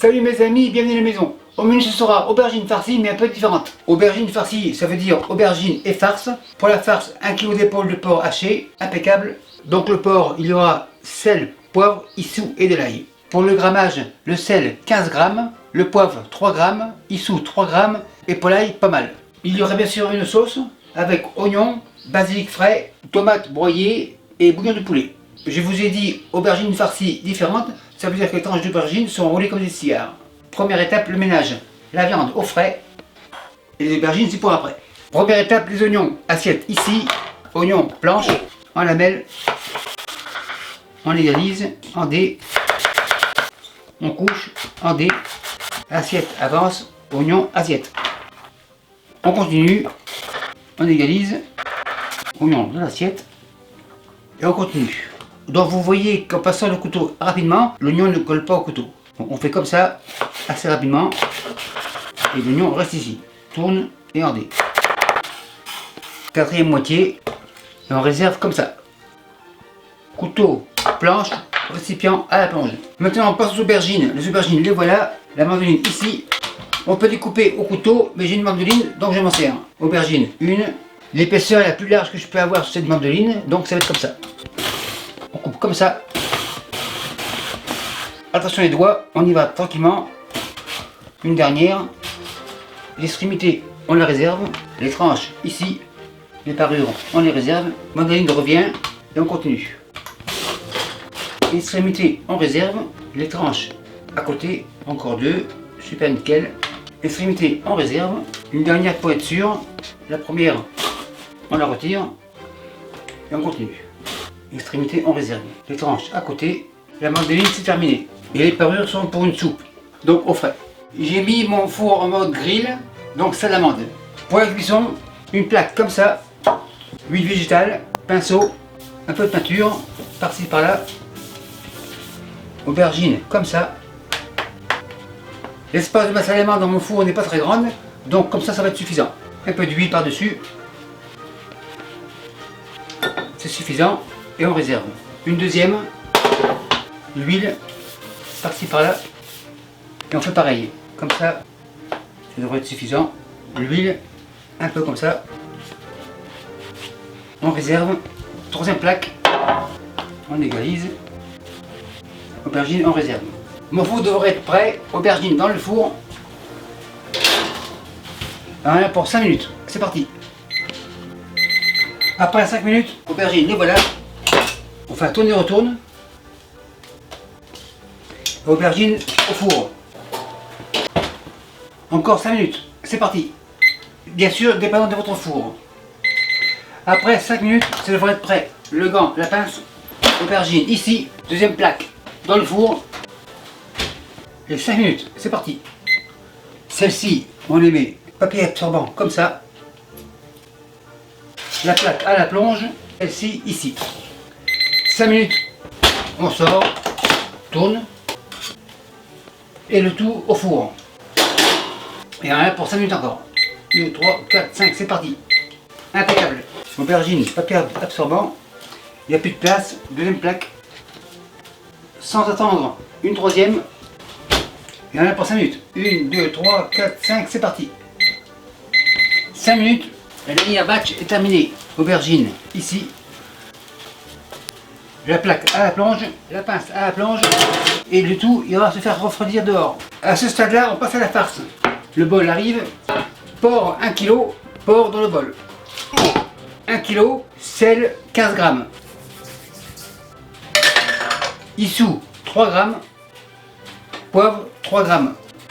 Salut mes amis, bienvenue à la maison. Au menu ce sera aubergine farcie mais un peu différente. Aubergine farcie, ça veut dire aubergine et farce. Pour la farce, 1 kg d'épaule de porc haché, impeccable. Donc le porc, il y aura sel, poivre, issou et de l'ail. Pour le grammage, le sel 15 g, le poivre 3 g, issou 3 g et pour l'ail pas mal. Il y aura bien sûr une sauce avec oignons, basilic frais, tomates broyées et bouillon de poulet. Je vous ai dit aubergine farcie différente, ça veut dire que les tranches d'aubergine sont roulées comme des cigares. Première étape, le ménage. La viande au frais et les aubergines c'est pour après. Première étape, les oignons. Assiette ici, oignons blanches, en lamelles, on égalise, en dés, on couche, en dés, assiette avance, oignon, assiette. On continue, on égalise, oignon dans l'assiette et on continue. Donc vous voyez qu'en passant le couteau rapidement, l'oignon ne colle pas au couteau. Donc on fait comme ça, assez rapidement, et l'oignon reste ici. Tourne et en dé. Quatrième moitié, et on réserve comme ça. Couteau, planche, récipient à la plonge. Maintenant on passe aux aubergines. Les aubergines, les voilà. La mandoline ici. On peut découper au couteau, mais j'ai une mandoline, donc je m'en sers. Aubergine, une. L'épaisseur est la plus large que je peux avoir sur cette mandoline, donc ça va être comme ça. On coupe comme ça. Attention les doigts, on y va tranquillement. Une dernière. L'extrémité, on la réserve. Les tranches ici. Les parures, on les réserve. Mandoline revient et on continue. L'extrémité, on réserve. Les tranches à côté, encore deux. Super nickel. L'extrémité, on réserve. Une dernière pour être sûr. La première, on la retire. Et on continue. Extrémité, on réserve. Les tranches à côté. La mandoline, c'est terminé. Et les parures sont pour une soupe. Donc au frais. J'ai mis mon four en mode grill. Donc salamande. Pour la cuisson, une plaque comme ça. Huile végétale. Pinceau. Un peu de peinture. Par-ci par-là. Aubergine comme ça. L'espace de ma salamande dans mon four n'est pas très grande. Donc comme ça va être suffisant. Un peu d'huile par-dessus. C'est suffisant. Et on réserve. Une deuxième, l'huile, par-ci par-là, et on fait pareil. Comme ça devrait être suffisant. L'huile, un peu comme ça. On réserve. Troisième plaque, on égalise. Aubergine, on réserve. Mon four devrait être prêt. Aubergine dans le four. Voilà pour 5 minutes. C'est parti. Après 5 minutes, aubergine, les voilà. On fait un tourne et retourne. Aubergine au four. Encore 5 minutes. C'est parti. Bien sûr, dépendant de votre four. Après 5 minutes, ça devrait être prêt. Le gant, la pince, aubergine ici. Deuxième plaque dans le four. Et 5 minutes. C'est parti. Celle-ci, on les met papier absorbant comme ça. La plaque à la plonge. Celle-ci ici. 5 minutes, on sort, tourne, et le tout au four. Et rien pour 5 minutes encore. 2, 3, 4, 5, c'est parti. Impeccable. Aubergine, papier absorbant, il n'y a plus de place, deuxième plaque. Sans attendre, une troisième, et rien pour 5 minutes. 1, 2, 3, 4, 5, c'est parti. 5 minutes, la dernière batch est terminée. Aubergine, ici. La plaque à la plonge, la pince à la plonge, et le tout, il va se faire refroidir dehors. À ce stade-là, on passe à la farce. Le bol arrive, porc 1 kg, porc dans le bol. 1 kg, sel 15 g. Issou 3 g, poivre 3 g.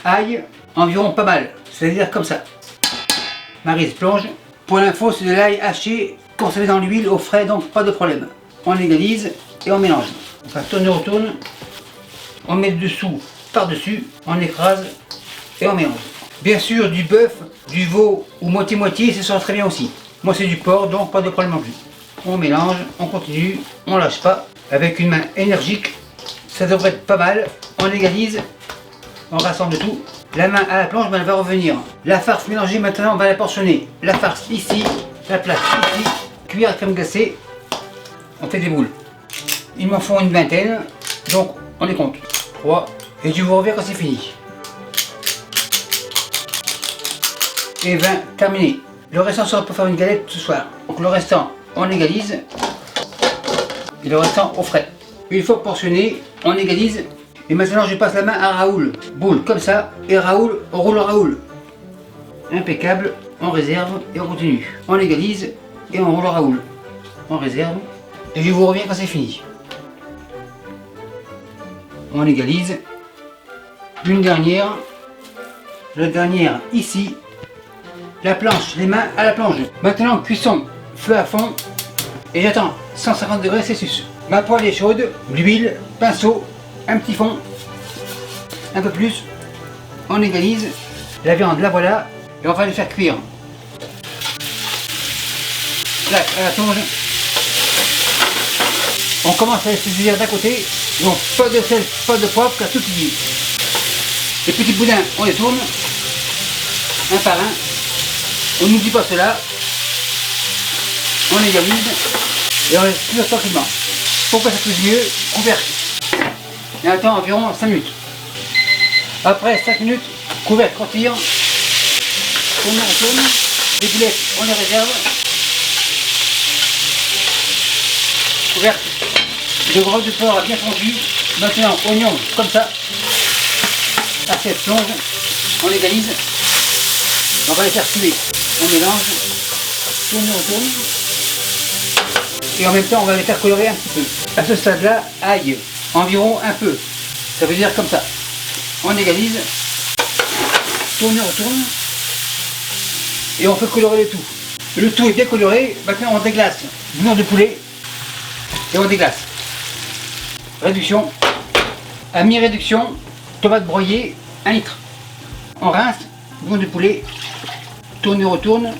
Ail, environ pas mal, c'est-à-dire comme ça. Maryse plonge. Pour l'info, c'est de l'ail haché, conservé dans l'huile au frais, donc pas de problème. On égalise et on mélange. Enfin, tourne et retourne. On met le dessous par-dessus, on écrase et on mélange. Bien sûr, du bœuf, du veau ou moitié-moitié, ça sera très bien aussi. Moi, c'est du porc, donc pas de problème non plus. On mélange, on continue, on lâche pas. Avec une main énergique, ça devrait être pas mal. On égalise, on rassemble tout. La main à la planche, elle va revenir. La farce mélangée, maintenant, on va la portionner. La farce ici, la plaque ici, cuillère à crème glacée. On fait des boules. Il m'en faut une vingtaine, donc on les compte. 3, Et je vous reviens quand c'est fini. Et 20, terminé. Le restant sera pour faire une galette ce soir. Donc le restant, on égalise. Et le restant au frais. Une fois portionné, on égalise. Et maintenant je passe la main à Raoul. Boule comme ça. Et Raoul, on roule Raoul. Impeccable. On réserve et on continue. On égalise et on roule Raoul. On réserve. Et je vous reviens quand c'est fini. On égalise. Une dernière. La dernière ici. La planche, les mains à la planche. Maintenant cuisson, feu à fond. Et j'attends 150 degrés Celsius. Ma poêle est chaude, l'huile, pinceau, un petit fond, un peu plus. On égalise. La viande, la voilà. Et on va le faire cuire. Là, à la plonge. On commence à laisser cuire d'un côté. Donc pas de sel, pas de poivre, car tout est dit. Les petits boudins, on les tourne. Un par un. On n'oublie pas cela. On égalise. Et on laisse cuire tranquillement. Pour que ça cuise mieux, couvercle. Et on attend environ 5 minutes. Après 5 minutes, couvercle retire. On retourne. Les boulettes, on les réserve. Couvercle. Le gros de porc a bien fondu. Maintenant, oignon comme ça. Assiette plonge. On égalise. On va les faire cuire. On mélange. Tourne, on tourne. Et en même temps, on va les faire colorer un petit peu. À ce stade-là, ail. Environ un peu. Ça veut dire comme ça. On égalise. Tourne, on tourne. Et on fait colorer le tout. Le tout est bien coloré. Maintenant, on déglace. Bouillon de poulet. Et on déglace. Réduction. À mi-réduction, tomate broyée, 1 litre. On rince, bouillon de poulet, tourne et retourne,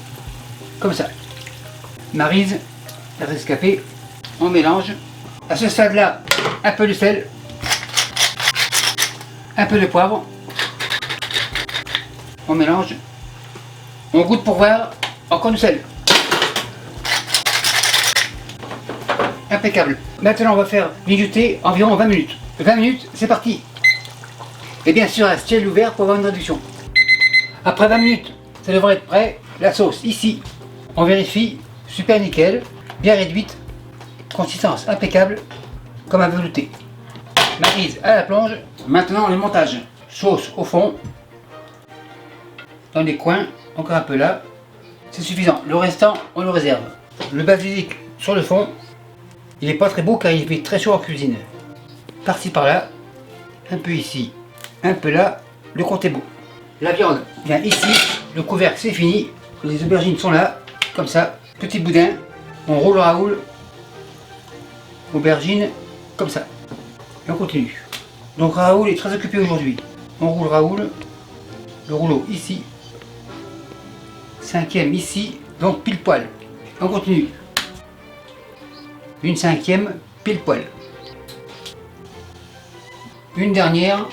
comme ça. Maryse, la rescapée, on mélange. À ce stade-là, un peu de sel, un peu de poivre. On mélange. On goûte pour voir, encore du sel. Impeccable. Maintenant, on va faire mijoter environ 20 minutes. 20 minutes, c'est parti. Et bien sûr, à ciel ouvert pour avoir une réduction. Après 20 minutes, ça devrait être prêt. La sauce, ici, on vérifie. Super nickel, bien réduite. Consistance impeccable, comme un velouté. Maryse à la plonge. Maintenant, le montage. Sauce au fond. Dans les coins, encore un peu là. C'est suffisant. Le restant, on le réserve. Le basilic sur le fond. Il n'est pas très beau car il fait très chaud en cuisine. Par-ci par-là, un peu ici, un peu là, le compte est beau. La viande vient ici, le couvercle c'est fini, les aubergines sont là, comme ça, petit boudin, on roule Raoul, aubergine, comme ça. Et on continue. Donc Raoul est très occupé aujourd'hui. On roule Raoul, le rouleau ici, 5e ici, donc pile poil. On continue. Une 5e, pile poil. Une dernière,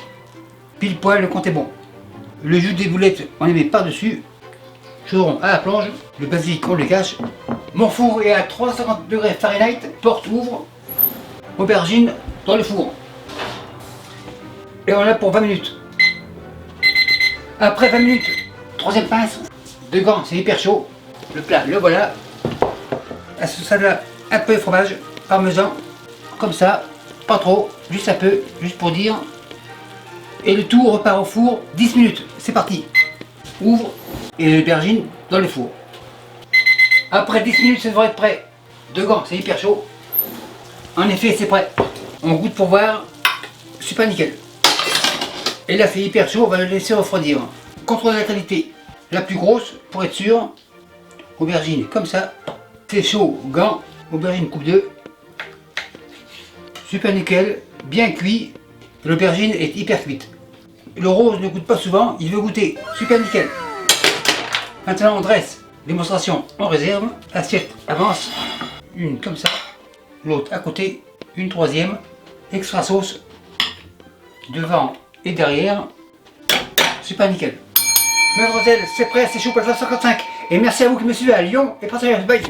pile poil, le compte est bon. Le jus des boulettes, on les met par-dessus. Chaudron à la plonge, le basilic, on le cache. Mon four est à 350 degrés Fahrenheit, porte ouvre. Aubergine dans le four. Et on l'a pour 20 minutes. Après 20 minutes, troisième pince, 2 gants, c'est hyper chaud. Le plat, le voilà. À ce stade-là, un peu de fromage, parmesan, comme ça, pas trop, juste un peu, juste pour dire. Et le tout repart au four, 10 minutes, c'est parti. Ouvre, et l'aubergine dans le four. Après 10 minutes, ça devrait être prêt. 2 gants, c'est hyper chaud. En effet, c'est prêt. On goûte pour voir, super nickel. Et là, c'est hyper chaud, on va le laisser refroidir. Contrôle la qualité, la plus grosse, pour être sûr. Aubergine, comme ça. C'est chaud, gants, aubergine coupe 2. Super nickel, bien cuit. L'aubergine est hyper cuite. Le rose ne goûte pas souvent, il veut goûter. Super nickel. Maintenant on dresse. Démonstration, on réserve. Assiette avance. Une comme ça. L'autre à côté. Une troisième. Extra sauce. Devant et derrière. Super nickel. Mademoiselle, c'est prêt, c'est chaud pour le 155. Et merci à vous qui me suivez à Lyon et passez à bye.